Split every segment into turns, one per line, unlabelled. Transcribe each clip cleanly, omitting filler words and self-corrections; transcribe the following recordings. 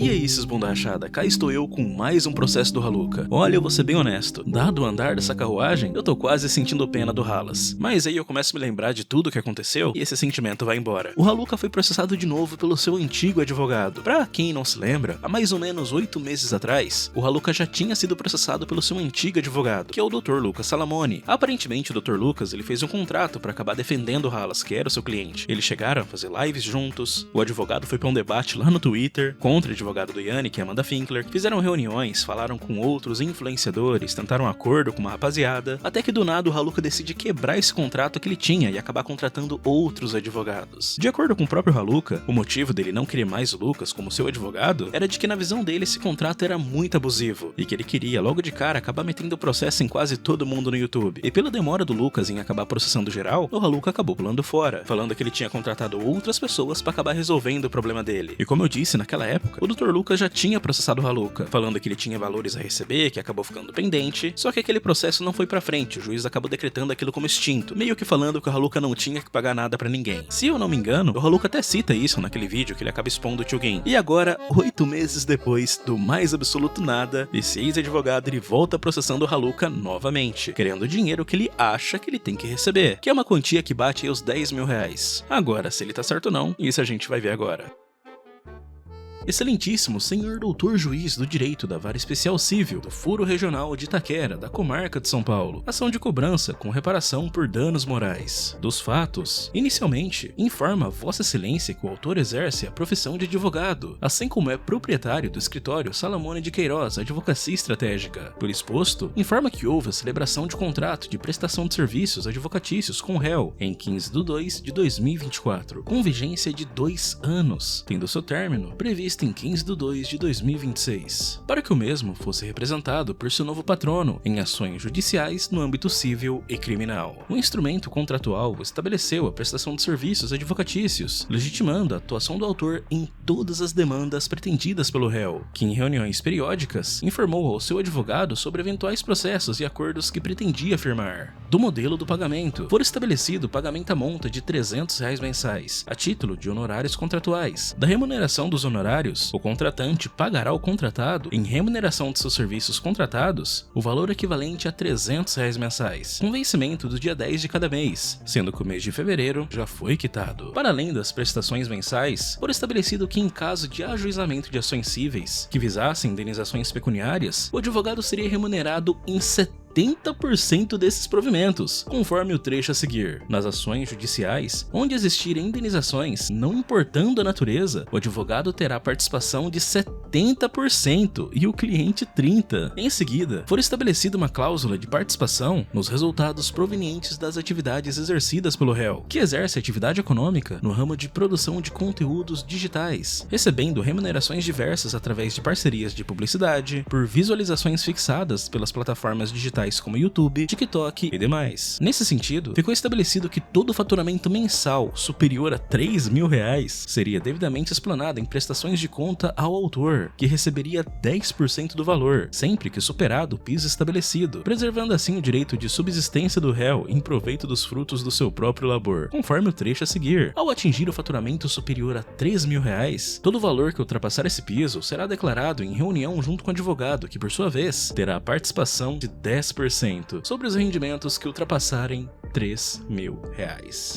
E aí, esses bunda rachada, cá estou eu com mais um processo do Haluka. Olha, eu vou ser bem honesto, dado o andar dessa carruagem, eu tô quase sentindo pena do Halas. Mas aí eu começo a me lembrar de tudo que aconteceu e esse sentimento vai embora. O Haluka foi processado de novo pelo seu antigo advogado. Pra quem não se lembra, há mais ou menos 8 meses atrás, o Haluka já tinha sido processado pelo seu antigo advogado, que é o Dr. Lucas Salamone. Aparentemente o Dr. Lucas ele fez um contrato pra acabar defendendo o Halas, que era o seu cliente. Eles chegaram a fazer lives juntos, o advogado foi pra um debate lá no Twitter, contra o advogado do Yannick, Amanda Finkler, fizeram reuniões, falaram com outros influenciadores, tentaram um acordo com uma rapaziada, até que do nada o Haluka decide quebrar esse contrato que ele tinha e acabar contratando outros advogados. De acordo com o próprio Haluka, o motivo dele não querer mais o Lucas como seu advogado era de que na visão dele esse contrato era muito abusivo e que ele queria logo de cara acabar metendo o processo em quase todo mundo no YouTube. E pela demora do Lucas em acabar processando geral, o Haluka acabou pulando fora, falando que ele tinha contratado outras pessoas para acabar resolvendo o problema dele. E como eu disse naquela época, o Dr. Lucas já tinha processado o Haluka, falando que ele tinha valores a receber, que acabou ficando pendente, só que aquele processo não foi pra frente, o juiz acabou decretando aquilo como extinto, meio que falando que o Haluka não tinha que pagar nada pra ninguém. Se eu não me engano, o Haluka até cita isso naquele vídeo que ele acaba expondo o Tio Game. E agora, 8 meses depois do mais absoluto nada, esse ex-advogado ele volta processando o Haluka novamente, querendo o dinheiro que ele acha que ele tem que receber, que é uma quantia que bate aí os 10 mil reais. Agora, se ele tá certo ou não, isso a gente vai ver agora. Excelentíssimo senhor doutor juiz do direito da Vara Especial Civil do Foro Regional de Itaquera, da Comarca de São Paulo. Ação de cobrança com reparação por danos morais. Dos fatos, inicialmente, informa Vossa Excelência que o autor exerce a profissão de advogado, assim como é proprietário do escritório Salamone de Queiroz Advocacia Estratégica. Por exposto, informa que houve a celebração de contrato de prestação de serviços advocatícios com o réu em 15/2 de 2024, com vigência de 2 anos, tendo seu término previsto em 15/2 de 2026, para que o mesmo fosse representado por seu novo patrono em ações judiciais no âmbito civil e criminal. O instrumento contratual estabeleceu a prestação de serviços advocatícios, legitimando a atuação do autor em todas as demandas pretendidas pelo réu, que em reuniões periódicas informou ao seu advogado sobre eventuais processos e acordos que pretendia firmar. Do modelo do pagamento, for estabelecido o pagamento à monta de R$300 mensais, a título de honorários contratuais. Da remuneração dos honorários, o contratante pagará ao contratado, em remuneração de seus serviços contratados, o valor equivalente a R$300 mensais, com vencimento do dia 10 de cada mês, sendo que o mês de fevereiro já foi quitado. Para além das prestações mensais, foi estabelecido que em caso de ajuizamento de ações cíveis que visassem indenizações pecuniárias, o advogado seria remunerado em 70% desses provimentos, conforme o trecho a seguir. Nas ações judiciais, onde existirem indenizações, não importando a natureza, o advogado terá participação de 70% e o cliente 30%. Em seguida, for estabelecida uma cláusula de participação nos resultados provenientes das atividades exercidas pelo réu, que exerce atividade econômica no ramo de produção de conteúdos digitais, recebendo remunerações diversas através de parcerias de publicidade, por visualizações fixadas pelas plataformas digitais como YouTube, TikTok e demais. Nesse sentido, ficou estabelecido que todo faturamento mensal superior a R$3 mil seria devidamente explanado em prestações de conta ao autor, que receberia 10% do valor, sempre que superado o piso estabelecido, preservando assim o direito de subsistência do réu em proveito dos frutos do seu próprio labor, conforme o trecho a seguir. Ao atingir o faturamento superior a R$3 mil, todo valor que ultrapassar esse piso será declarado em reunião junto com o advogado, que por sua vez terá a participação de 10% sobre os rendimentos que ultrapassarem R$3 mil.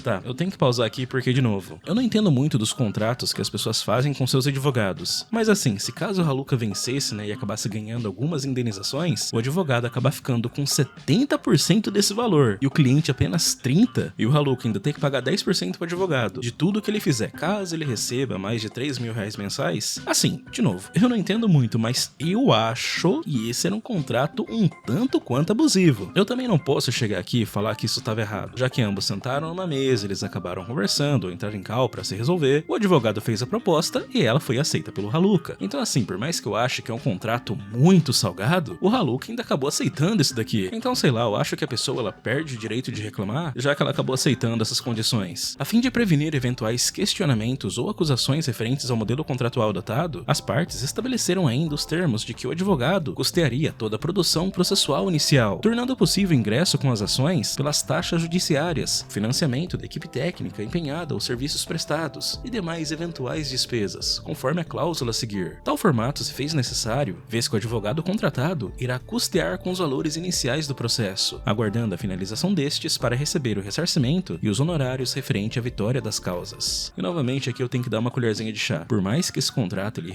Tá, eu tenho que pausar aqui porque, de novo, eu não entendo muito dos contratos que as pessoas fazem com seus advogados, mas assim, se caso o Haluka vencesse, e acabasse ganhando algumas indenizações, o advogado acaba ficando com 70% desse valor e o cliente apenas 30%, e o Haluka ainda tem que pagar 10% pro advogado de tudo que ele fizer, caso ele receba mais de R$3 mil mensais. Assim, de novo, eu não entendo muito, mas eu acho que esse era um contrato um tanto quanto abusivo. Eu também não posso chegar aqui e falar que isso estava errado, já que ambos sentaram numa mesa, eles acabaram conversando ou entraram em call para se resolver, o advogado fez a proposta e ela foi aceita pelo Haluka. Então assim, por mais que eu ache que é um contrato muito salgado, o Haluka ainda acabou aceitando isso daqui. Então sei lá, eu acho que a pessoa ela perde o direito de reclamar, já que ela acabou aceitando essas condições. A fim de prevenir eventuais questionamentos ou acusações referentes ao modelo contratual adotado, as partes estabeleceram ainda os termos de que o advogado custearia toda a produção processual inicial, tornando possível o ingresso com as ações pelas taxas taxas judiciárias, financiamento da equipe técnica empenhada aos serviços prestados e demais eventuais despesas, conforme a cláusula a seguir. Tal formato se fez necessário, vez que o advogado contratado irá custear com os valores iniciais do processo, aguardando a finalização destes para receber o ressarcimento e os honorários referente à vitória das causas. E novamente aqui eu tenho que dar uma colherzinha de chá. Por mais que esse contrato ele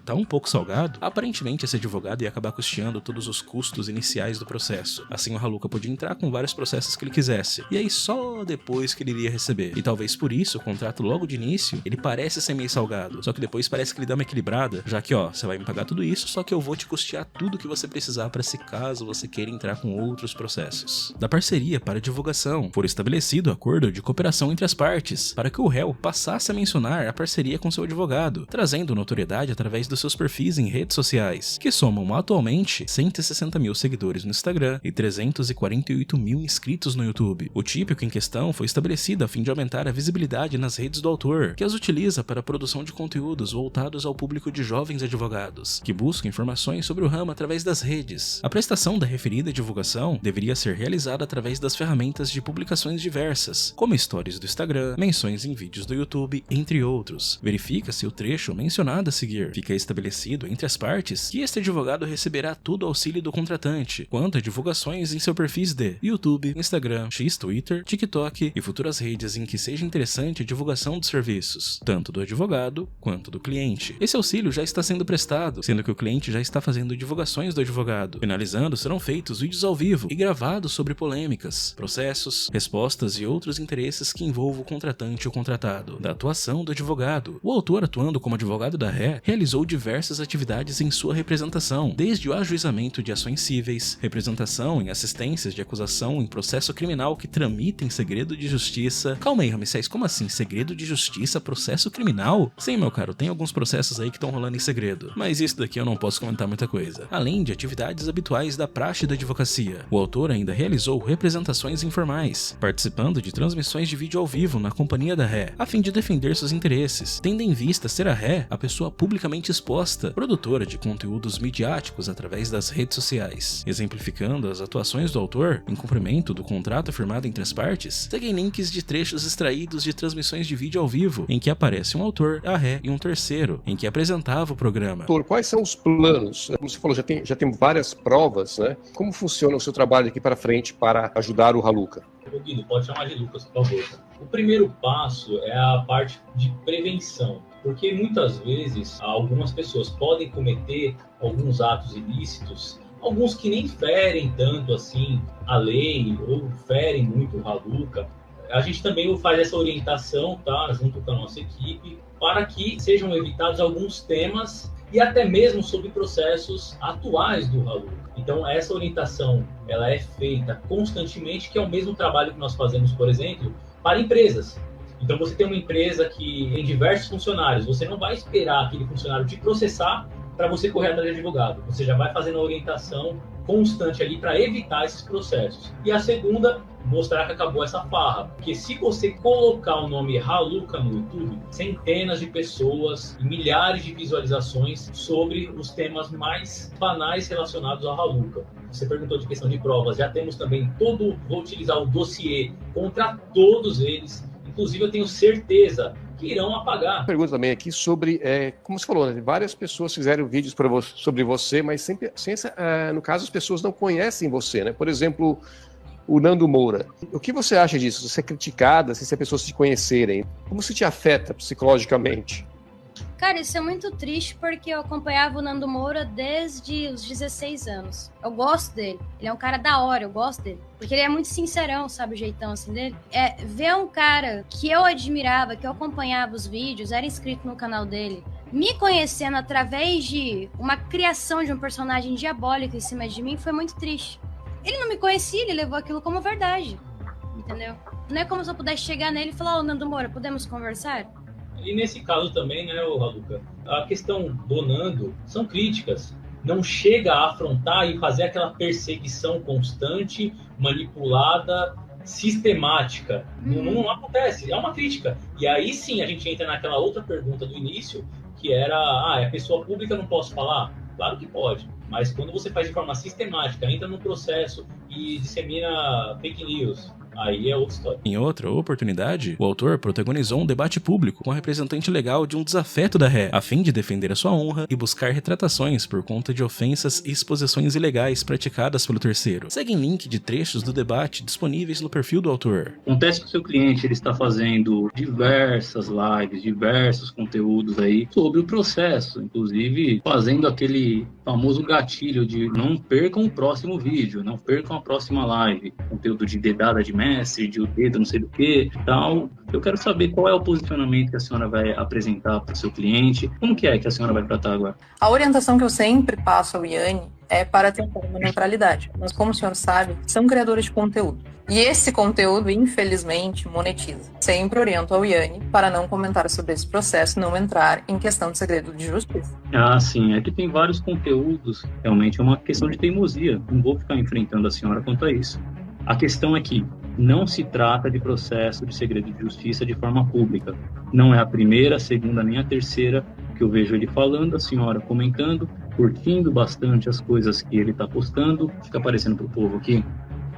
tá um pouco salgado, aparentemente esse advogado ia acabar custeando todos os custos iniciais do processo. Assim o Haluka podia entrar com vários processos que ele quisesse, e aí só depois que ele iria receber. E talvez por isso o contrato logo de início, ele parece ser meio salgado, só que depois parece que ele dá uma equilibrada, já que ó, você vai me pagar tudo isso, só que eu vou te custear tudo que você precisar para se caso você queira entrar com outros processos. Da parceria para divulgação, foi estabelecido acordo de cooperação entre as partes, para que o réu passasse a mencionar a parceria com seu advogado, trazendo notoriedade através dos seus perfis em redes sociais, que somam atualmente 160 mil seguidores no Instagram e 348 mil inscritos no YouTube. O típico em questão foi estabelecido a fim de aumentar a visibilidade nas redes do autor, que as utiliza para a produção de conteúdos voltados ao público de jovens advogados, que buscam informações sobre o ramo através das redes. A prestação da referida divulgação deveria ser realizada através das ferramentas de publicações diversas, como stories do Instagram, menções em vídeos do YouTube, entre outros. Verifica-se o trecho mencionado a seguir. Fica estabelecido entre as partes que este advogado receberá todo o auxílio do contratante, quanto a divulgações em seu perfis de YouTube, Instagram, X, Twitter, TikTok e futuras redes em que seja interessante a divulgação dos serviços, tanto do advogado quanto do cliente. Esse auxílio já está sendo prestado, sendo que o cliente já está fazendo divulgações do advogado. Finalizando, serão feitos vídeos ao vivo e gravados sobre polêmicas, processos, respostas e outros interesses que envolvam o contratante ou contratado. Da atuação do advogado. O autor, atuando como advogado da ré, realizou diversas atividades em sua representação, desde o ajuizamento de ações cíveis, representação em assistências de acusação em processo criminal que tramita em segredo de justiça. Calma aí, Ramsés, como assim? Segredo de justiça, processo criminal? Sim, meu caro, tem alguns processos aí que estão rolando em segredo, mas isso daqui eu não posso comentar muita coisa. Além de atividades habituais da praxe da advocacia, o autor ainda realizou representações informais, participando de transmissões de vídeo ao vivo na companhia da ré, a fim de defender seus interesses, tendo em vista ser a ré a pessoa publicamente exposta, produtora de conteúdos midiáticos através das redes sociais. Exemplificando as atuações do autor em cumprimento do contrato firmado entre as partes, seguem links de trechos extraídos de transmissões de vídeo ao vivo, em que aparece um autor, a ré e um terceiro, em que apresentava o programa.
Doutor, quais são os planos? Como você falou, já tem várias provas, né? Como funciona o seu trabalho aqui para frente para ajudar o Haluka?
Guido, pode chamar de Lucas, por favor. O primeiro passo é a parte de prevenção, porque muitas vezes algumas pessoas podem cometer alguns atos ilícitos, alguns que nem ferem tanto assim a lei ou ferem muito o Haluka. A gente também faz essa orientação, tá, junto com a nossa equipe, para que sejam evitados alguns temas e até mesmo sobre processos atuais do Haluka. Então, essa orientação ela é feita constantemente, que é o mesmo trabalho que nós fazemos, por exemplo, para empresas. Então, você tem uma empresa que tem diversos funcionários, você não vai esperar aquele funcionário te processar para você correr atrás de advogado. Você já vai fazendo a orientação constante ali para evitar esses processos. E a segunda, mostrar que acabou essa farra. Porque se você colocar o nome Haluka no YouTube, centenas de pessoas e milhares de visualizações sobre os temas mais banais relacionados ao Haluka. Você perguntou de questão de provas, já temos também vou utilizar o dossiê contra todos eles. Inclusive, eu tenho certeza que irão apagar.
Pergunta também aqui sobre, como você falou, né, várias pessoas fizeram vídeos sobre você, mas sempre, no caso, as pessoas não conhecem você, né? Por exemplo, o Nando Moura. O que você acha disso? Você é criticada, se as pessoas te conhecerem? Como isso te afeta psicologicamente?
Cara, isso é muito triste porque eu acompanhava o Nando Moura desde os 16 anos. Eu gosto dele. Ele é um cara da hora, eu gosto dele. Porque ele é muito sincerão, sabe o jeitão assim dele? Ver um cara que eu admirava, que eu acompanhava os vídeos, era inscrito no canal dele, me conhecendo através de uma criação de um personagem diabólico em cima de mim, foi muito triste. Ele não me conhecia, ele levou aquilo como verdade. Entendeu? Não é como se eu pudesse chegar nele e falar: ô, Nando Moura, podemos conversar?
E nesse caso também, né, Haluka, a questão do Nando são críticas. Não chega a afrontar e fazer aquela perseguição constante, manipulada, sistemática. Não acontece, é uma crítica. E aí sim a gente entra naquela outra pergunta do início, que era, é pessoa pública, não posso falar? Claro que pode, mas quando você faz de forma sistemática, entra no processo e dissemina fake news, aí é outra história.
Em outra oportunidade, o autor protagonizou um debate público com a representante legal de um desafeto da ré, a fim de defender a sua honra e buscar retratações por conta de ofensas e exposições ilegais praticadas pelo terceiro. Seguem link de trechos do debate disponíveis no perfil do autor.
Acontece que o seu cliente ele está fazendo diversas lives, diversos conteúdos aí sobre o processo, inclusive fazendo aquele famoso gatilho de não percam o próximo vídeo, não percam a próxima live, conteúdo de dedada de mestre, de o dedo não sei do que, tal. Eu quero saber qual é o posicionamento que a senhora vai apresentar para o seu cliente, como que é que a senhora vai tratar agora?
A orientação que eu sempre passo ao Iane é para tentar uma neutralidade, mas como o senhor sabe, são criadores de conteúdo. E esse conteúdo, infelizmente, monetiza. Sempre oriento ao Iane para não comentar sobre esse processo, não entrar em questão de segredo de justiça.
Ah, sim, é que tem vários conteúdos, realmente é uma questão de teimosia, não vou ficar enfrentando a senhora quanto a isso. A questão é que não se trata de processo de segredo de justiça de forma pública. Não é a primeira, a segunda, nem a terceira que eu vejo ele falando, a senhora comentando, curtindo bastante as coisas que ele está postando, fica aparecendo para o povo aqui.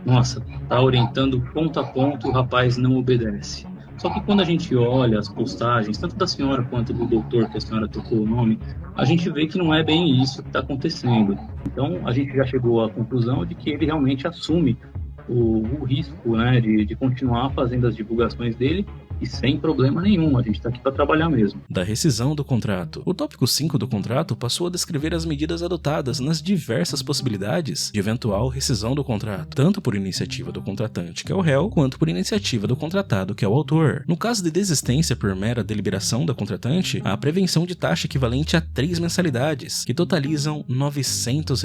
Nossa, tá orientando ponto a ponto, o rapaz não obedece. Só que quando a gente olha as postagens, tanto da senhora quanto do doutor, que a senhora tocou o nome, a gente vê que não é bem isso que está acontecendo. Então, a gente já chegou à conclusão de que ele realmente assume o risco, né, de continuar fazendo as divulgações dele e sem problema nenhum, a gente está aqui para trabalhar mesmo.
Da rescisão do contrato. O tópico 5 do contrato passou a descrever as medidas adotadas nas diversas possibilidades de eventual rescisão do contrato, tanto por iniciativa do contratante, que é o réu, quanto por iniciativa do contratado, que é o autor. No caso de desistência por mera deliberação da contratante, há a prevenção de taxa equivalente a 3 mensalidades, que totalizam R$ 900.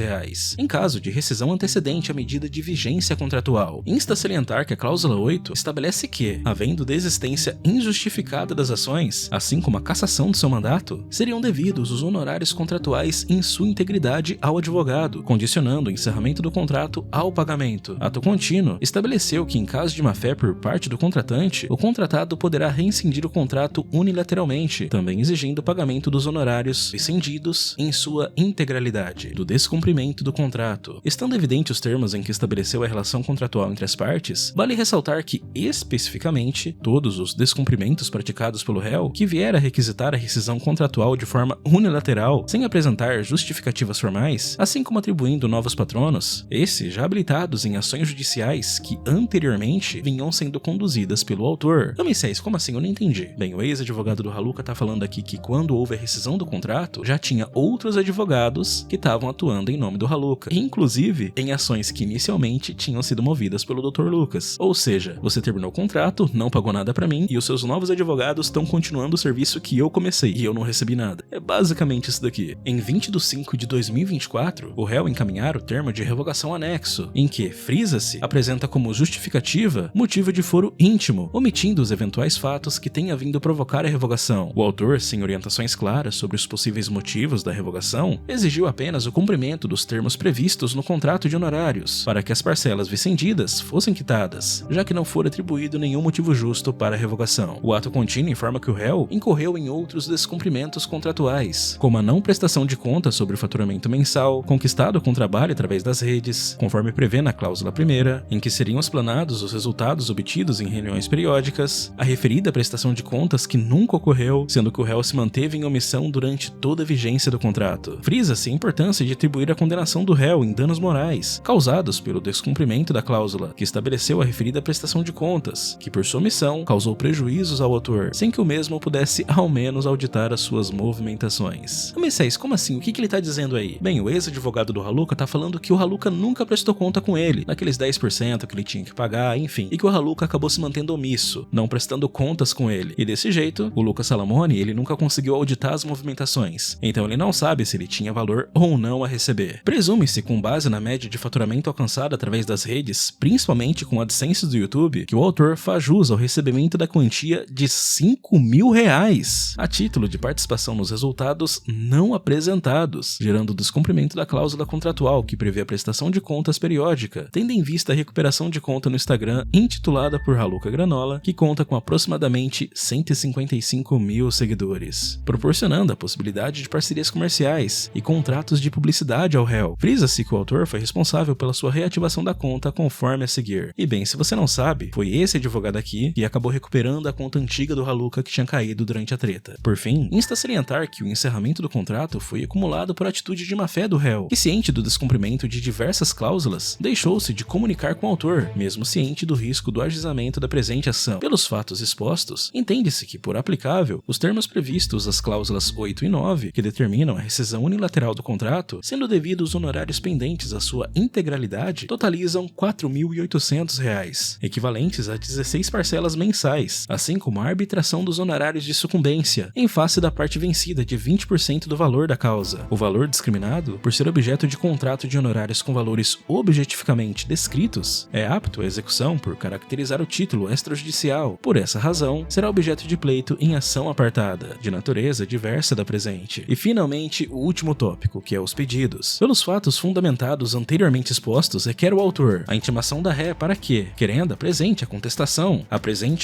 Em caso de rescisão antecedente à medida de vigência contratual, insta a salientar que a cláusula 8 estabelece que, havendo desistência injustificada das ações, assim como a cassação de seu mandato, seriam devidos os honorários contratuais em sua integridade ao advogado, condicionando o encerramento do contrato ao pagamento. Ato contínuo estabeleceu que, em caso de má-fé por parte do contratante, o contratado poderá rescindir o contrato unilateralmente, também exigindo o pagamento dos honorários rescindidos em sua integralidade, do descumprimento do contrato. Estando evidentes os termos em que estabeleceu a relação contratual entre as partes, vale ressaltar que, especificamente, todos os descumprimentos praticados pelo réu que vier a requisitar a rescisão contratual de forma unilateral, sem apresentar justificativas formais, assim como atribuindo novos patronos, esses já habilitados em ações judiciais que anteriormente vinham sendo conduzidas pelo autor. Ramsés, como assim? Eu não entendi. Bem, o ex-advogado do Haluka tá falando aqui que quando houve a rescisão do contrato, já tinha outros advogados que estavam atuando em nome do Haluka, inclusive em ações que inicialmente tinham sido movidas pelo Dr. Lucas. Ou seja, você terminou o contrato, não pagou nada pra mim, e os seus novos advogados estão continuando o serviço que eu comecei, e eu não recebi nada. É basicamente isso daqui. Em 20 de 5 de 2024, o réu encaminhar o termo de revogação anexo, em que, frisa-se, apresenta como justificativa motivo de foro íntimo, omitindo os eventuais fatos que tenha vindo provocar a revogação. O autor, sem orientações claras sobre os possíveis motivos da revogação, exigiu apenas o cumprimento dos termos previstos no contrato de honorários, para que as parcelas vicendidas fossem quitadas, já que não for atribuído nenhum motivo justo para a revogação. O ato contínuo informa que o réu incorreu em outros descumprimentos contratuais, como a não prestação de contas sobre o faturamento mensal, conquistado com trabalho através das redes, conforme prevê na cláusula 1ª, em que seriam explanados os resultados obtidos em reuniões periódicas, a referida prestação de contas que nunca ocorreu, sendo que o réu se manteve em omissão durante toda a vigência do contrato. Frisa-se a importância de atribuir a condenação do réu em danos morais, causados pelo descumprimento da cláusula, que estabeleceu a referida prestação de contas, que por sua omissão causou prejuízos ao autor, sem que o mesmo pudesse ao menos auditar as suas movimentações. Ramsés, como assim? O que ele tá dizendo aí? Bem, o ex-advogado do Haluka tá falando que o Haluka nunca prestou conta com ele, naqueles 10% que ele tinha que pagar, enfim, e que o Haluka acabou se mantendo omisso, não prestando contas com ele. E desse jeito, o Lucas Salamone, ele nunca conseguiu auditar as movimentações, então ele não sabe se ele tinha valor ou não a receber. Presume-se, com base na média de faturamento alcançada através das redes, principalmente com a AdSense do YouTube, que o autor faz jus ao recebimento da quantia de R$5.000 a título de participação nos resultados não apresentados, gerando o descumprimento da cláusula contratual que prevê a prestação de contas periódica, tendo em vista a recuperação de conta no Instagram intitulada por Raluca Granola, que conta com aproximadamente 155 mil seguidores, proporcionando a possibilidade de parcerias comerciais e contratos de publicidade ao réu. Frisa-se que o autor foi responsável pela sua reativação da conta conforme a seguir. E bem, se você não sabe, foi esse advogado aqui que acabou recuperando a conta antiga do Raluca que tinha caído durante a treta. Por fim, insta salientar que o encerramento do contrato foi acumulado por atitude de má-fé do réu, que, ciente do descumprimento de diversas cláusulas, deixou-se de comunicar com o autor, mesmo ciente do risco do ajuizamento da presente ação. Pelos fatos expostos, entende-se que, por aplicável, os termos previstos às cláusulas 8 e 9, que determinam a rescisão unilateral do contrato, sendo devidos os honorários pendentes à sua integralidade, totalizam R$4.800, equivalentes a 16 parcelas mensais, assim como a arbitração dos honorários de sucumbência, em face da parte vencida de 20% do valor da causa. O valor discriminado, por ser objeto de contrato de honorários com valores objetificamente descritos, é apto à execução por caracterizar o título extrajudicial. Por essa razão, será objeto de pleito em ação apartada, de natureza diversa da presente. E finalmente, o último tópico, que é os pedidos. Pelos fatos fundamentados anteriormente expostos, requer o autor a intimação da ré para que, querendo, apresente a contestação apresente,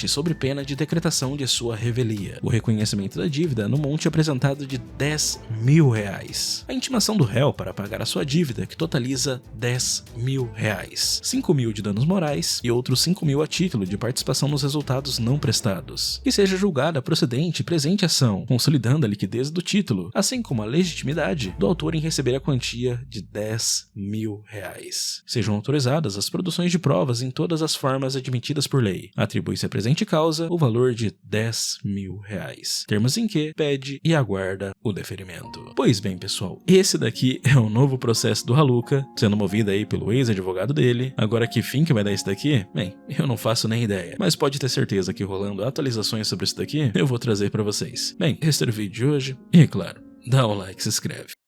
sobre pena de decretação de sua revelia, o reconhecimento da dívida no monte apresentado de R$10.000. A intimação do réu para pagar a sua dívida, que totaliza R$10.000, 5.000 de danos morais e outros 5.000 a título de participação nos resultados não prestados, que seja julgada procedente presente ação, consolidando a liquidez do título, assim como a legitimidade do autor em receber a quantia de R$10.000. Sejam autorizadas as produções de provas em todas as formas admitidas por lei. Atribui-se à presente causa o valor de R$10.000, termos em que pede e aguarda o deferimento. Pois bem, pessoal, esse daqui é o novo processo do Raluca, sendo movido aí pelo ex-advogado dele. Agora, que fim que vai dar isso daqui? Bem, eu não faço nem ideia, mas pode ter certeza que rolando atualizações sobre isso daqui, eu vou trazer pra vocês. Bem, esse era o vídeo de hoje, e claro, dá um like, se inscreve.